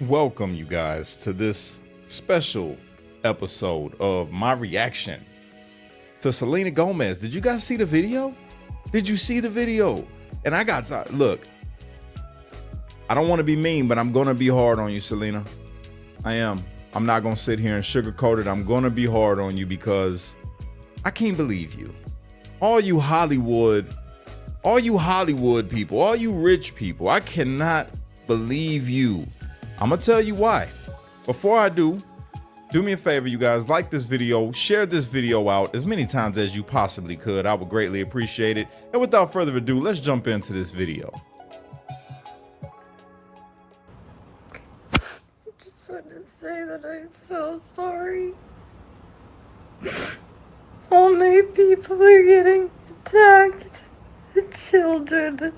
Welcome, you guys, to this special episode of my reaction to Selena Gomez. Did you guys see the video? Did you see the video? And I got to look. I don't want to be mean, but I'm going to be hard on you, Selena. I am. I'm not going to sit here and sugarcoat it. I'm going to be hard on you because I can't believe you. All you Hollywood people, all you rich people, I cannot believe you. I'm gonna tell you why. Before I do me a favor, you guys, like this video, share this video out as many times as you possibly could. I would greatly appreciate it. And without further ado, let's jump into this video. I just want to say that I'm so sorry. All my people are getting attacked. The children.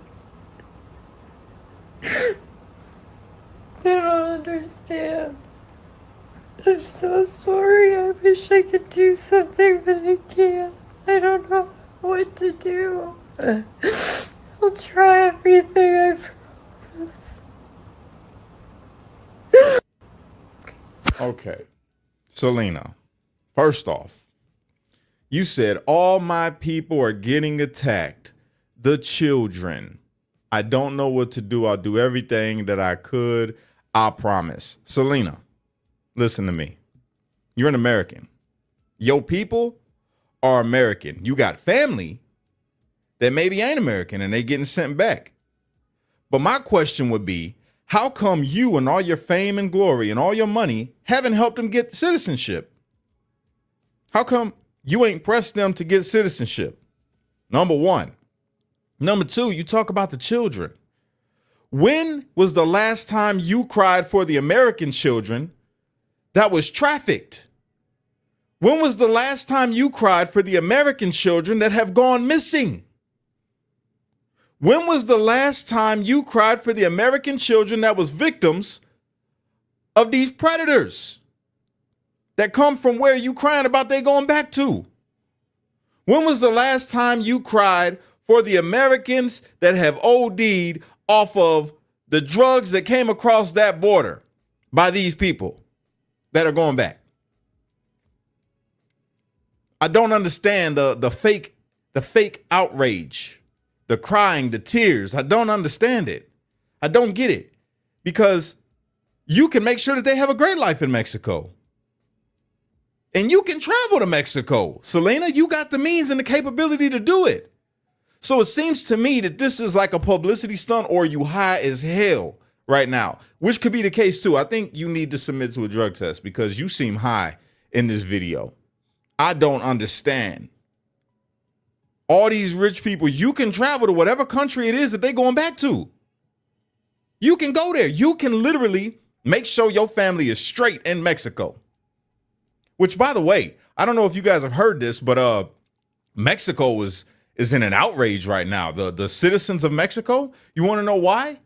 I don't understand. I'm so sorry. I wish I could do something, but I can't. I don't know what to do. I'll try everything, I promise. Okay, Selena, first off, you said all my people are getting attacked. The children. I don't know what to do. I'll do everything that I could. I promise. Selena, listen to me. You're an American. Your people are American. You got family that maybe ain't American and they getting sent back. But my question would be, how come you and all your fame and glory and all your money haven't helped them get citizenship? How come you ain't pressed them to get citizenship? Number one. Number two, you talk about the children. When was the last time you cried for the American children that was trafficked? When was the last time you cried for the American children that have gone missing? When was the last time you cried for the American children that was victims of these predators that come from where you crying about they going back to? When was the last time you cried for the Americans that have OD'd off of the drugs that came across that border by these people that are going back? I don't understand the fake outrage, the crying, the tears. I don't understand it. I don't get it, because you can make sure that they have a great life in Mexico. And you can travel to Mexico. Selena, you got the means and the capability to do it. So it seems to me that this is like a publicity stunt, or you high as hell right now, which could be the case too. I think you need to submit to a drug test because you seem high in this video. I don't understand. All these rich people, you can travel to whatever country it is that they're going back to. You can go there. You can literally make sure your family is straight in Mexico. Which, by the way, I don't know if you guys have heard this, but Mexico is in an outrage right now. The citizens of Mexico, you want to know why?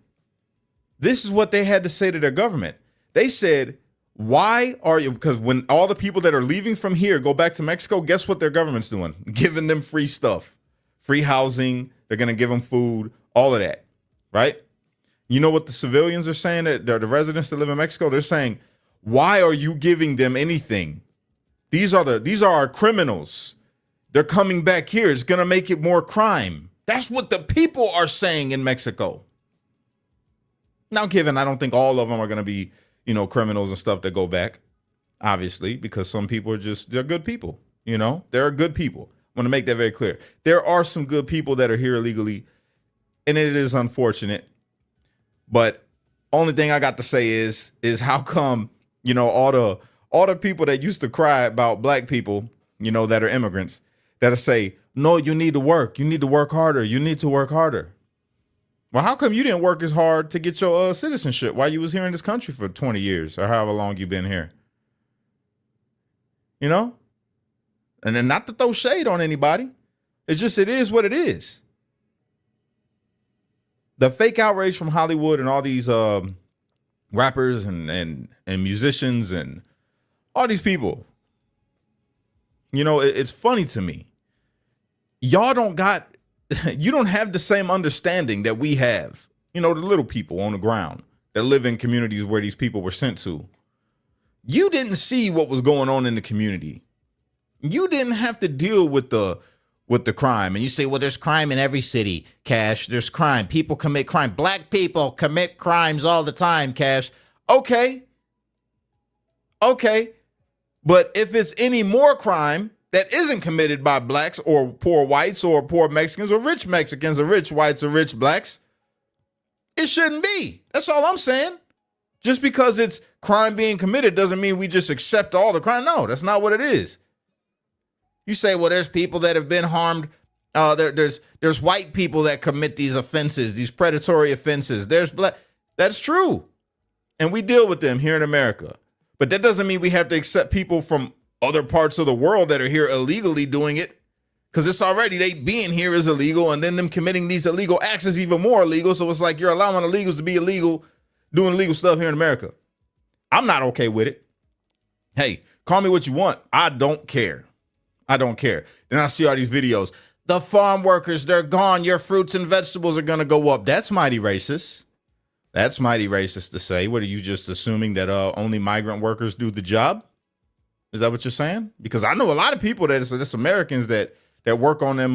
This is what they had to say to their government. They said, why are you, because when all the people that are leaving from here go back to Mexico, guess what their government's doing? Giving them free stuff, free housing. They're going to give them food, all of that, right? You know what the civilians are saying, that the residents that live in Mexico, they're saying, why are you giving them anything? These are our criminals. They're coming back here. It's going to make it more crime. That's what the people are saying in Mexico. Now, given I don't think all of them are going to be, criminals and stuff that go back, obviously, because some people they're good people. There are good people. I want to make that very clear. There are some good people that are here illegally, and it is unfortunate. But only thing I got to say is how come, all the people that used to cry about black people, that are immigrants, that'll say, no, you need to work. You need to work harder. You need to work harder. Well, how come you didn't work as hard to get your citizenship while you was here in this country for 20 years or however long you've been here? And then not to throw shade on anybody. It's just, it is what it is. The fake outrage from Hollywood and all these rappers and musicians and all these people, it's funny to me. Y'all you don't have the same understanding that we have, the little people on the ground, that live in communities where these people were sent to. You didn't see what was going on in the community. You didn't have to deal with the crime. And you say, well, there's crime in every city, Cash. There's crime. People commit crime. Black people commit crimes all the time, Cash. Okay. But if it's any more crime that isn't committed by blacks or poor whites or poor Mexicans or rich Mexicans or rich whites or rich blacks, it shouldn't be. That's all I'm saying. Just because it's crime being committed doesn't mean we just accept all the crime. No, that's not what it is. You say, well, there's people that have been harmed. There's white people that commit these offenses, these predatory offenses. There's black. That's true. And we deal with them here in America. But that doesn't mean we have to accept people from other parts of the world that are here illegally doing it, because it's already, they being here is illegal, and then them committing these illegal acts is even more illegal. So it's like you're allowing illegals to be illegal, doing illegal stuff here in America. I'm not okay with it. Hey, call me what you want. I don't care. Then I see all these videos. The farm workers, they're gone. Your fruits and vegetables are going to go up. That's mighty racist. That's mighty racist to say. What, are you just assuming that only migrant workers do the job? Is that what you're saying? Because I know a lot of people that's Americans that work on them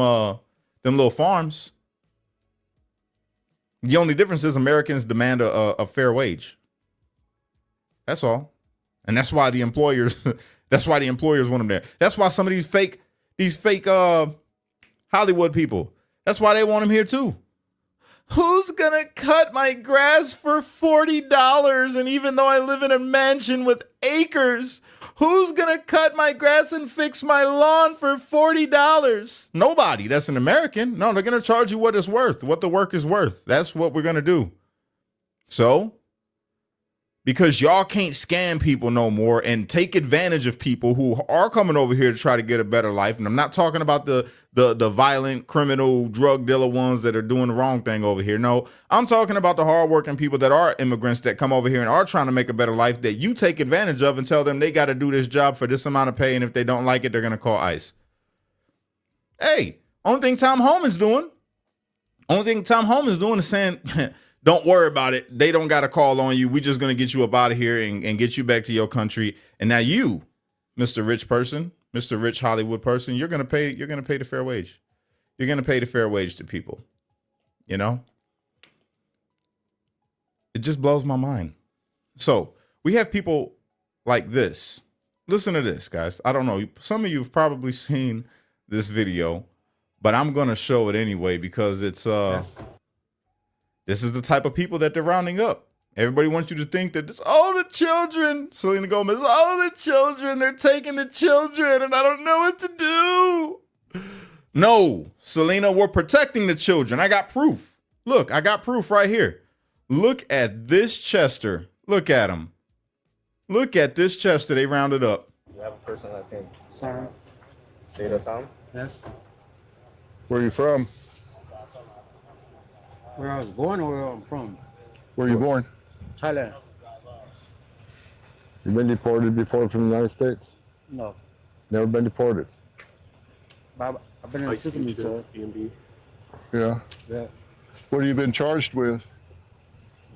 little farms. The only difference is Americans demand a fair wage. That's all. And that's why the employers want them there. That's why some of these fake Hollywood people, that's why they want them here too. Who's gonna cut my grass for $40? And even though I live in a mansion with acres, who's gonna cut my grass and fix my lawn for $40? Nobody. That's an American. No, they're gonna charge you what it's worth, what the work is worth. That's what we're gonna do. So, because y'all can't scam people no more and take advantage of people who are coming over here to try to get a better life. And I'm not talking about the violent, criminal, drug dealer ones that are doing the wrong thing over here. No, I'm talking about the hardworking people that are immigrants that come over here and are trying to make a better life that you take advantage of and tell them they got to do this job for this amount of pay. And if they don't like it, they're going to call ICE. Hey, only thing Tom Homan's doing is saying, don't worry about it. They don't got to call on you. We're just going to get you up out of here and get you back to your country. And now you, Mr. Rich person, Mr. Rich Hollywood person, you're going to pay the fair wage. You're going to pay the fair wage to people. You know? It just blows my mind. So we have people like this. Listen to this, guys. I don't know. Some of you have probably seen this video, but I'm going to show it anyway because it's this is the type of people that they're rounding up. Everybody wants you to think that it's all the children. Selena Gomez, all the children. They're taking the children, and I don't know what to do. No, Selena, we're protecting the children. I got proof. Look, I got proof right here. Look at this Chester. Look at him. Look at this Chester. They rounded up. You have a person that can Sound. say the sound? Yes. Where are you from? Where I was born or where I'm from? Where are you born? Thailand. You been deported before from the United States? No. Never been deported? But I've been in the system before. EMB. Yeah. Yeah. What have you been charged with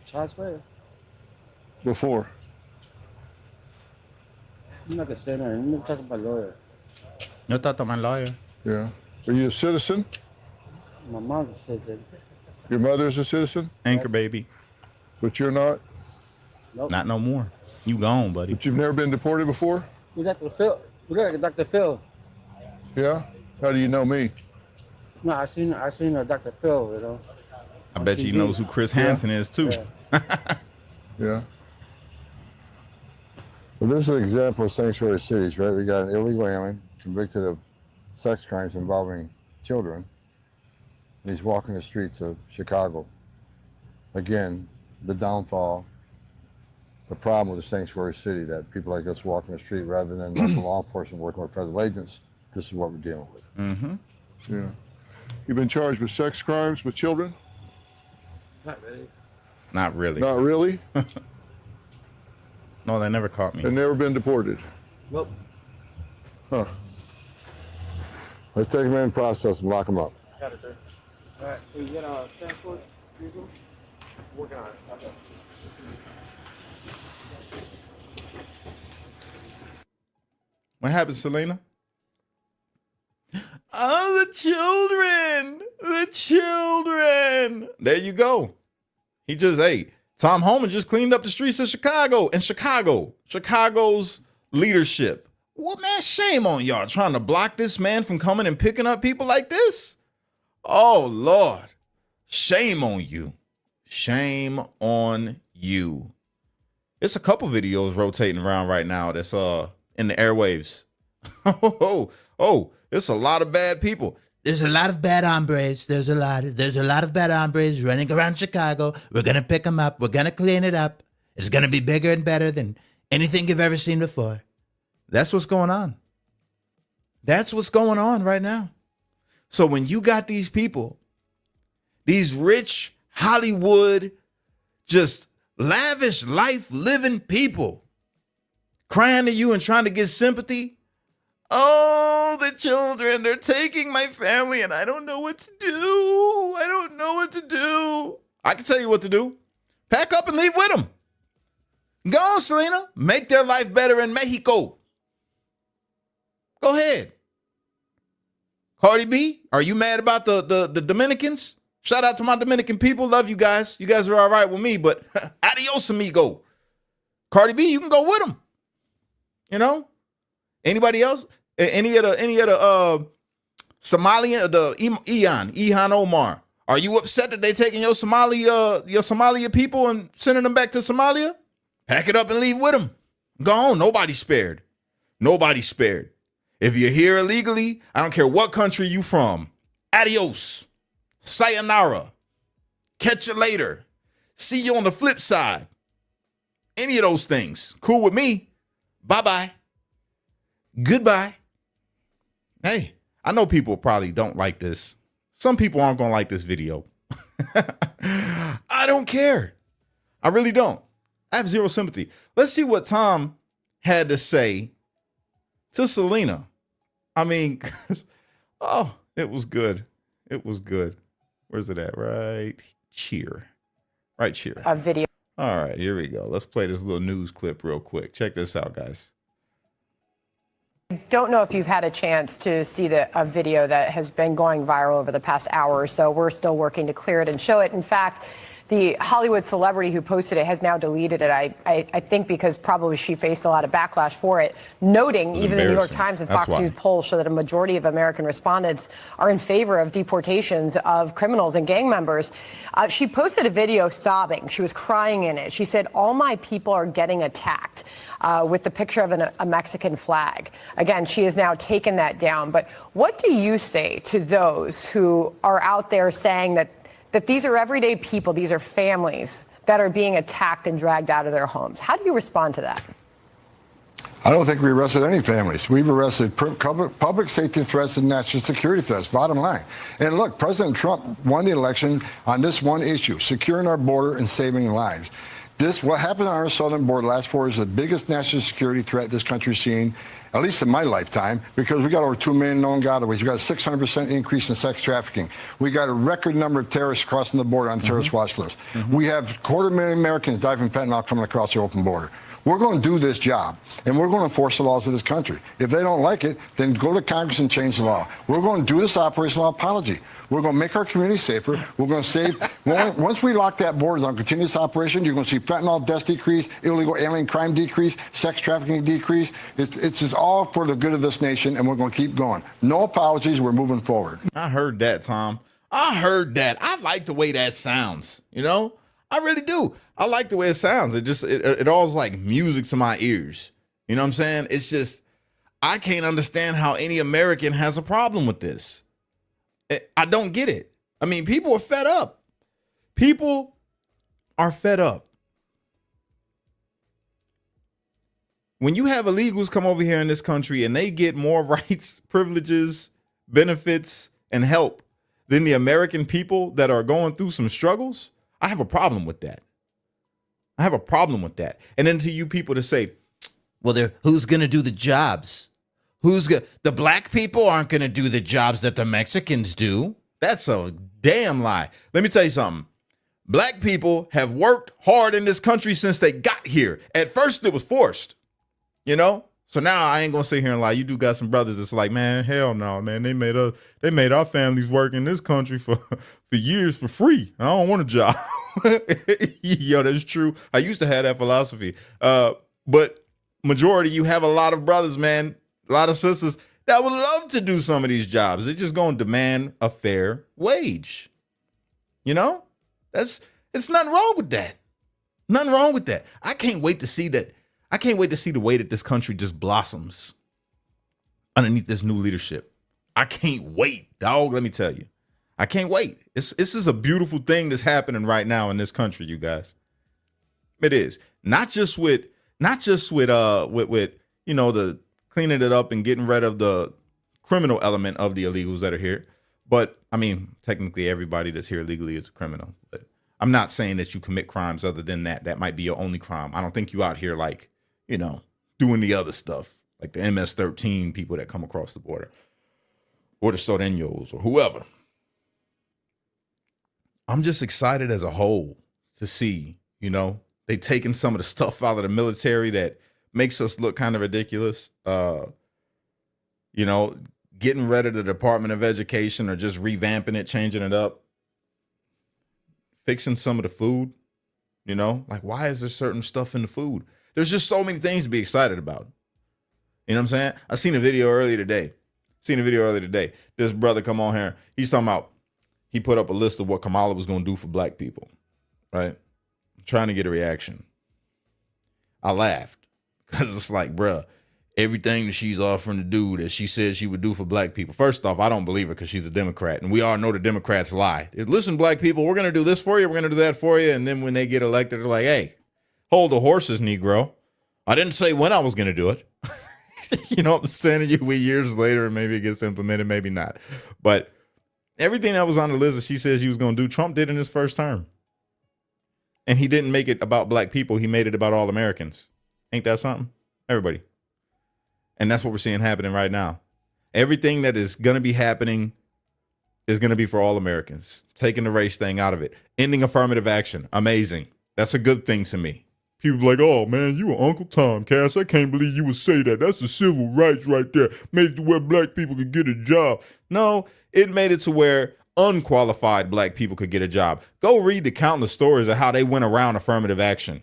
Charge where? before? I'm not gonna say that. I'm gonna talk about lawyer. No thought my lawyer. Yeah. Are you a citizen? My mom says that. Your mother's a citizen, Anchor baby. but you're not? Nope. Not no more. You gone, buddy. But you've never been deported before? We Dr. Phil. We got Dr. Phil. Yeah? How do you know me? No, I seen Dr. Phil, you know. I bet you TV. knows who Chris Hansen is too. Yeah. Yeah. Well, this is an example of sanctuary cities, right? We got an illegal alien convicted of sex crimes involving children. And he's walking the streets of Chicago. Again, the downfall, the problem with the sanctuary city, that people like us walking the street rather than local law enforcement working with federal agents. This is what we're dealing with. Mm-hmm. Yeah. You've been charged with sex crimes with children? Not really. Not really. Not really? No, they never caught me. And never been deported? Nope. Huh. Let's take them in, process and lock them up. Got it, sir. All right. Can you get a transport vehicle? Working on it. Okay. What happened, Selena? Oh, the children. The children. There you go. He just, hey, Tom Homan just cleaned up the streets of Chicago. And Chicago's leadership. Well, man, shame on y'all trying to block this man from coming and picking up people like this. Oh, Lord. Shame on you. Shame on you. It's a couple videos rotating around right now that's in the airwaves. It's a lot of bad people. There's a lot of bad hombres. There's a lot of bad hombres running around Chicago. We're going to pick them up. We're going to clean it up. It's going to be bigger and better than anything you've ever seen before. That's what's going on. That's what's going on right now. So when you got these people, these rich Hollywood, just lavish life living people crying to you and trying to get sympathy. Oh, the children, they're taking my family and I don't know what to do. I don't know what to do. I can tell you what to do. Pack up and leave with them. Go on, Selena. Make their life better in Mexico. Go ahead. Cardi B, are you mad about the Dominicans? Shout out to my Dominican people. Love you guys. You guys are all right with me, but adios, amigo. Cardi B, you can go with them. You know? Anybody else? Any of the Somalian, the Ihan Omar. Are you upset that they taking your Somalia people and sending them back to Somalia? Pack it up and leave with them. Go on. Nobody's spared. Nobody's spared. If you're here illegally, I don't care what country you from. Adios. Sayonara. Catch you later. See you on the flip side. Any of those things. Cool with me. Bye-bye. Goodbye. Hey, I know people probably don't like this. Some people aren't going to like this video. I don't care. I really don't. I have zero sympathy. Let's see what Tom had to say to Selena. I mean, oh, it was good. It was good. Where's it at? Right here. Right here. A video. All right, here we go. Let's play this little news clip real quick. Check this out, guys. Don't know if you've had a chance to see a video that has been going viral over the past hour or so. We're still working to clear it and show it. In fact, the Hollywood celebrity who posted it has now deleted it. I think because probably she faced a lot of backlash for it, noting even the New York Times and Fox News polls show that a majority of American respondents are in favor of deportations of criminals and gang members. She posted a video sobbing. She was crying in it. She said, "All my people are getting attacked," with the picture of a Mexican flag. Again, she has now taken that down. But what do you say to those who are out there saying that these are everyday people, these are families that are being attacked and dragged out of their homes? How do you respond to that? I don't think we arrested any families. We've arrested public safety threats and national security threats, bottom line. And look, President Trump won the election on this one issue, securing our border and saving lives. What happened on our southern border last 4 years is the biggest national security threat this country's seen, at least in my lifetime, because we got over 2 million known gotaways. We got a 600% increase in sex trafficking. We got a record number of terrorists crossing the border on the terrorist watch list. We have 250,000 Americans die from fentanyl coming across the open border. We're going to do this job, and we're going to enforce the laws of this country. If they don't like it, then go to Congress and change the law. We're going to do this operational apology. We're going to make our community safer. We're going to save. Once we lock that border on continuous operation, you're going to see fentanyl deaths decrease, illegal alien crime decrease, sex trafficking decrease. It's just all for the good of this nation, and we're going to keep going. No apologies. We're moving forward. I heard that, Tom. I heard that. I like the way that sounds, you know? I really do. I like the way it sounds. It all's like music to my ears. You know what I'm saying? It's just, I can't understand how any American has a problem with this. I don't get it. I mean, people are fed up. People are fed up. When you have illegals come over here in this country and they get more rights, privileges, benefits, and help than the American people that are going through some struggles, I have a problem with that. I have a problem with that. And then to you people to say, well, who's going to do the jobs? The black people aren't going to do the jobs that the Mexicans do. That's a damn lie. Let me tell you something. Black people have worked hard in this country since they got here. At first, it was forced, you know? So now I ain't gonna sit here and lie. You do got some brothers that's like, man, hell no, man. They made our families work in this country for years for free. I don't want a job. Yo, that's true. I used to have that philosophy. But majority, you have a lot of brothers, man, a lot of sisters that would love to do some of these jobs. They're just gonna demand a fair wage. You know? It's nothing wrong with that. Nothing wrong with that. I can't wait to see that. I can't wait to see the way that this country just blossoms underneath this new leadership. I can't wait, dog. Let me tell you, I can't wait. This is a beautiful thing that's happening right now in this country, you guys. It is not just with you know, the cleaning it up and getting rid of the criminal element of the illegals that are here, but I mean, technically everybody that's here illegally is a criminal. But I'm not saying that you commit crimes other than that. That might be your only crime. I don't think you out here like, you know, doing the other stuff, like the MS-13 people that come across the border, or the Sodeños, or whoever. I'm just excited as a whole to see, you know, they taking some of the stuff out of the military that makes us look kind of ridiculous. You know, getting rid of the Department of Education or just revamping it, changing it up, fixing some of the food, you know, like why is there certain stuff in the food? There's just so many things to be excited about. You know what I'm saying? I seen a video earlier today. This brother come on here. He's talking about, he put up a list of what Kamala was going to do for black people, right? Trying to get a reaction. I laughed because it's like, bruh, everything that she's offering to do that she said she would do for black people. First off, I don't believe her because she's a Democrat, and we all know the Democrats lie. Listen, black people, we're going to do this for you. We're going to do that for you. And then when they get elected, they're like, hey, hold the horses, Negro. I didn't say when I was going to do it. You know what I'm saying? We years later, and maybe it gets implemented, maybe not. But everything that was on the list that she said she was going to do, Trump did in his first term. And he didn't make it about black people. He made it about all Americans. Ain't that something? Everybody. And that's what we're seeing happening right now. Everything that is going to be happening is going to be for all Americans. Taking the race thing out of it. Ending affirmative action. Amazing. That's a good thing to me. People like, oh, man, you are Uncle Tom, Cass. I can't believe you would say that. That's the civil rights right there. Made it to where black people could get a job. No, it made it to where unqualified black people could get a job. Go read the countless stories of how they went around affirmative action.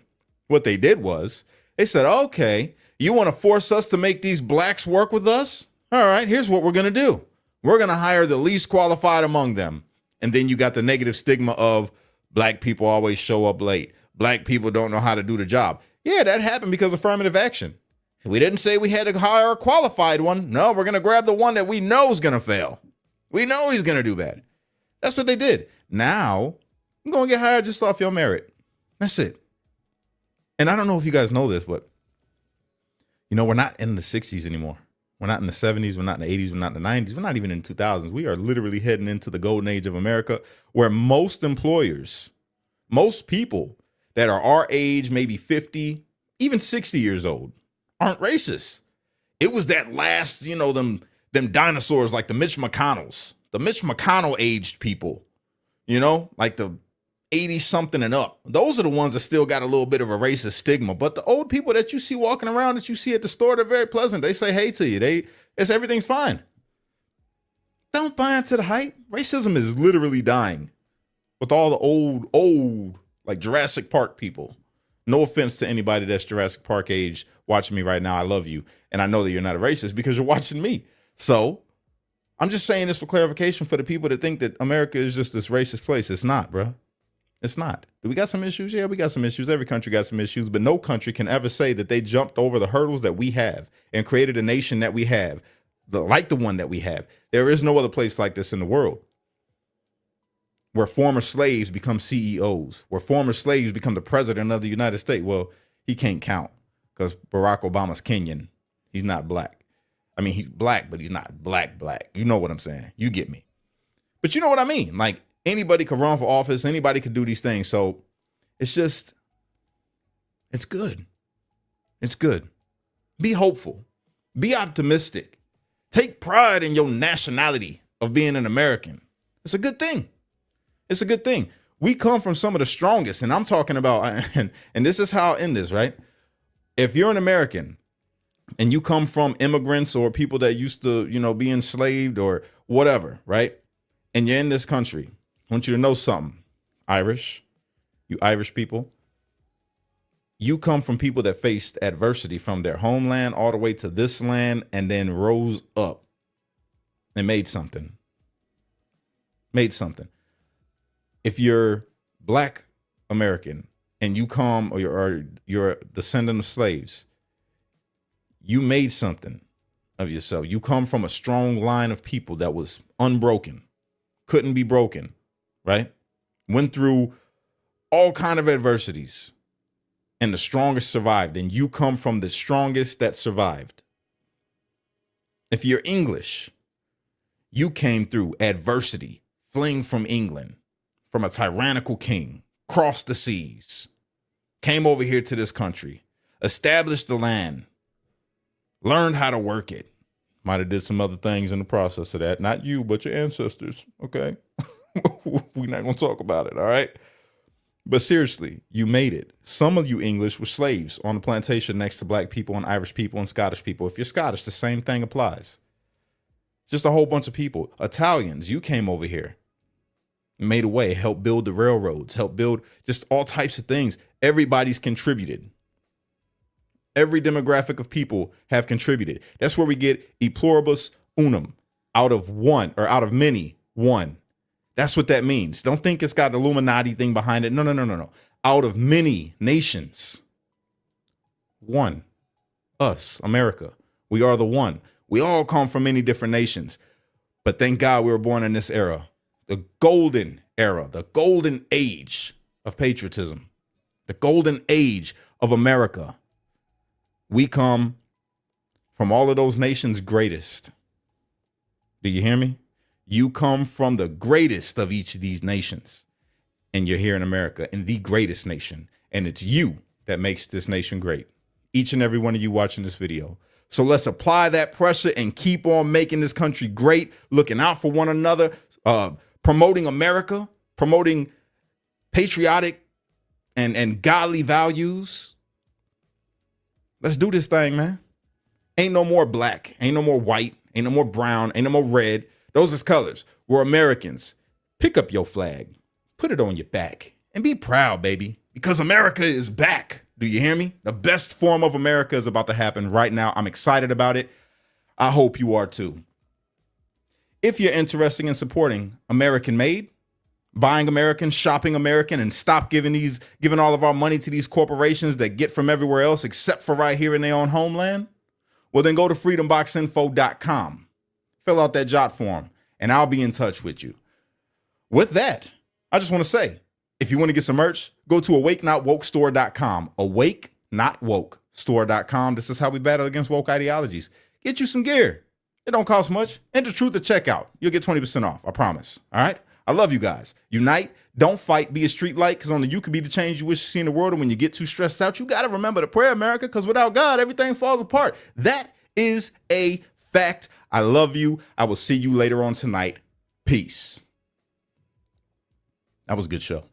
What they did was they said, okay, you want to force us to make these blacks work with us? All right, here's what we're going to do. We're going to hire the least qualified among them. And then you got the negative stigma of black people always show up late. Black people don't know how to do the job. Yeah, that happened because of affirmative action. We didn't say we had to hire a qualified one. No, we're going to grab the one that we know is going to fail. We know he's going to do bad. That's what they did. Now, I'm going to get hired just off your merit. That's it. And I don't know if you guys know this, but, you know, we're not in the 60s anymore. We're not in the 70s. We're not in the 80s. We're not in the 90s. We're not even in the 2000s. We are literally heading into the golden age of America, where most employers, most people that are our age, maybe 50, even 60 years old, aren't racist. It was that last, you know, them dinosaurs like the Mitch McConnells, the Mitch McConnell aged people, you know, like the 80 something and up. Those are the ones that still got a little bit of a racist stigma. But the old people that you see walking around, that you see at the store, they're very pleasant. They say hey to you. Everything's fine. Don't buy into the hype. Racism is literally dying with all the old, like Jurassic Park people. No offense to anybody that's Jurassic Park age watching me right now. I love you. And I know that you're not a racist because you're watching me. So I'm just saying this for clarification for the people that think that America is just this racist place. It's not, bro. It's not. Do we got some issues? Yeah, we got some issues. Every country got some issues, but no country can ever say that they jumped over the hurdles that we have and created a nation that we have, like the one that we have. There is no other place like this in the world, where former slaves become CEOs, where former slaves become the president of the United States. Well, he can't count because Barack Obama's Kenyan. He's not black. I mean, he's black, but he's not black. You know what I'm saying? You get me. But you know what I mean? Like, anybody could run for office. Anybody could do these things. So it's just, it's good. It's good. Be hopeful. Be optimistic. Take pride in your nationality of being an American. It's a good thing. It's a good thing. We come from some of the strongest, and I'm talking about, and this is how I end this, right? If you're an American and you come from immigrants or people that used to, be enslaved or whatever, right? And you're in this country, I want you to know something. Irish, you Irish people, you come from people that faced adversity from their homeland all the way to this land and then rose up and made something. Made something. If you're Black American and you come or you're a descendant of slaves, you made something of yourself. You come from a strong line of people that was unbroken, couldn't be broken, right? Went through all kind of adversities, and the strongest survived. And you come from the strongest that survived. If you're English, you came through adversity, fleeing from England, from a tyrannical king, crossed the seas, came over here to this country, established the land, learned how to work it. Might have did some other things in the process of that. Not you, but your ancestors, okay? We're not going to talk about it, all right? But seriously, you made it. Some of you English were slaves on the plantation next to Black people and Irish people and Scottish people. If you're Scottish, the same thing applies. Just a whole bunch of people. Italians, you came over here, made a way, helped build the railroads, helped build just all types of things. Everybody's contributed. Every demographic of people have contributed. That's where we get e pluribus unum, out of one, or out of many, one. That's what that means. Don't think it's got the Illuminati thing behind it. No. Out of many nations, one, us, America. We are the one. We all come from many different nations. But thank God we were born in this era, the golden era, the golden age of patriotism, the golden age of America. We come from all of those nations' greatest. Do you hear me? You come from the greatest of each of these nations, and you're here in America, in the greatest nation. And it's you that makes this nation great. Each and every one of you watching this video. So let's apply that pressure and keep on making this country great, looking out for one another, promoting America, promoting patriotic and godly values. Let's do this thing, man. Ain't no more black, ain't no more white, ain't no more brown, ain't no more red. Those is colors. We're Americans. Pick up your flag, put it on your back, and be proud, baby, because America is back. Do you hear me? The best form of America is about to happen right now. I'm excited about it. I hope you are too. If you're interested in supporting American made, buying American, shopping American, and stop giving all of our money to these corporations that get from everywhere else except for right here in their own homeland, well, then go to freedomboxinfo.com. Fill out that jot form, and I'll be in touch with you. With that, I just want to say, if you want to get some merch, go to awakenotwokestore.com. Awakenotwokestore.com. This is how we battle against woke ideologies. Get you some gear. It don't cost much. Enter truth at checkout. You'll get 20% off. I promise. All right? I love you guys. Unite. Don't fight. Be a street light, because only you can be the change you wish to see in the world. And when you get too stressed out, you got to remember to pray, America, because without God, everything falls apart. That is a fact. I love you. I will see you later on tonight. Peace. That was a good show.